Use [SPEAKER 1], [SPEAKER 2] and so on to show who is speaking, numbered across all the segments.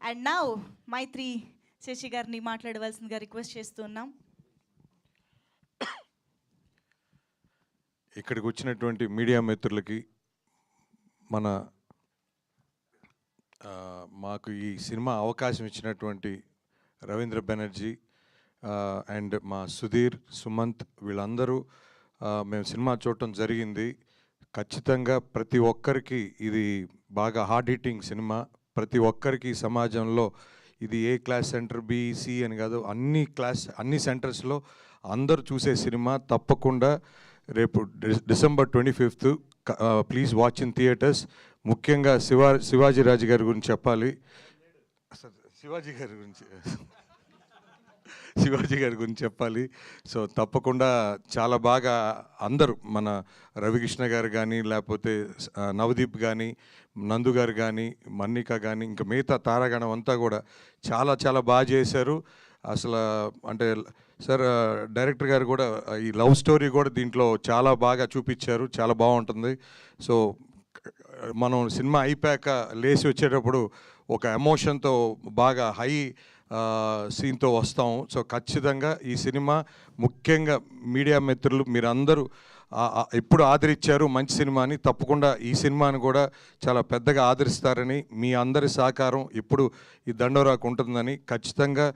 [SPEAKER 1] And now మైత్రి శశి గారిని మాట్లాడవలసిందిగా request చేస్తున్నాం.
[SPEAKER 2] ఇక్కడికి వచ్చినటువంటి మీడియా మిత్రులకి మాకు ఈ సినిమా అవకాశం ఇచ్చినటువంటి రవీంద్ర బెనర్జీ అండ్ మా సుధీర్, సుమంత్ వీళ్ళందరూ మేము సినిమా చూడటం జరిగింది. ఖచ్చితంగా ప్రతి ఒక్కరికి ఇది బాగా హార్డ్ హిట్టింగ్ సినిమా. ప్రతి ఒక్కరికి సమాజంలో ఇది ఏ క్లాస్ సెంటర్ బీసీ అని కాదు, అన్ని సెంటర్స్లో అందరూ చూసే సినిమా. తప్పకుండా రేపు December 25th please watch in theatres. ముఖ్యంగా శివాజీ రాజు గారి గురించి చెప్పాలి. శివాజీ గారి గురించి చెప్పాలి. సో తప్పకుండా చాలా బాగా అందరూ మన రవికృష్ణ గారు కానీ, లేకపోతే నవదీప్ కానీ, నందు గారు కానీ, మన్నిక కానీ, ఇంకా మిగతా తారాగణం అంతా కూడా చాలా చాలా బాగా చేశారు. అసలు అంటే సార్ డైరెక్టర్ గారు కూడా ఈ లవ్ స్టోరీ కూడా దీంట్లో చాలా బాగా చూపించారు. చాలా బాగుంటుంది. సో మనం సినిమా అయిపోయాక లేచి వచ్చేటప్పుడు ఒక ఎమోషన్తో బాగా హై సీన్తో వస్తాం. సో ఖచ్చితంగా ఈ సినిమా ముఖ్యంగా మీడియా మిత్రులు మీరందరూ ఎప్పుడు ఆదరించారు మంచి సినిమాని, తప్పకుండా ఈ సినిమాని కూడా చాలా పెద్దగా ఆదరిస్తారని, మీ అందరి సహకారం ఇప్పుడు ఈ దండోరాకు ఉంటుందని, ఖచ్చితంగా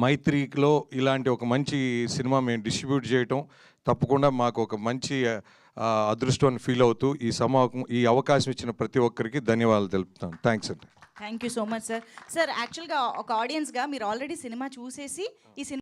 [SPEAKER 2] మైత్రిలో ఇలాంటి ఒక మంచి సినిమా మేము డిస్ట్రిబ్యూట్ చేయటం తప్పకుండా మాకు ఒక మంచి అదృష్టాన్ని ఫీల్ అవుతూ ఈ అవకాశం ఇచ్చిన ప్రతి ఒక్కరికి ధన్యవాదాలు తెలుపుతాను. థ్యాంక్స్ అండి.
[SPEAKER 1] Thank you so much sir. Sir యాక్చువల్గా ఒక ఆడియన్స్గా మీరు ఆల్రెడీ సినిమా చూసేసి ఈ సినిమా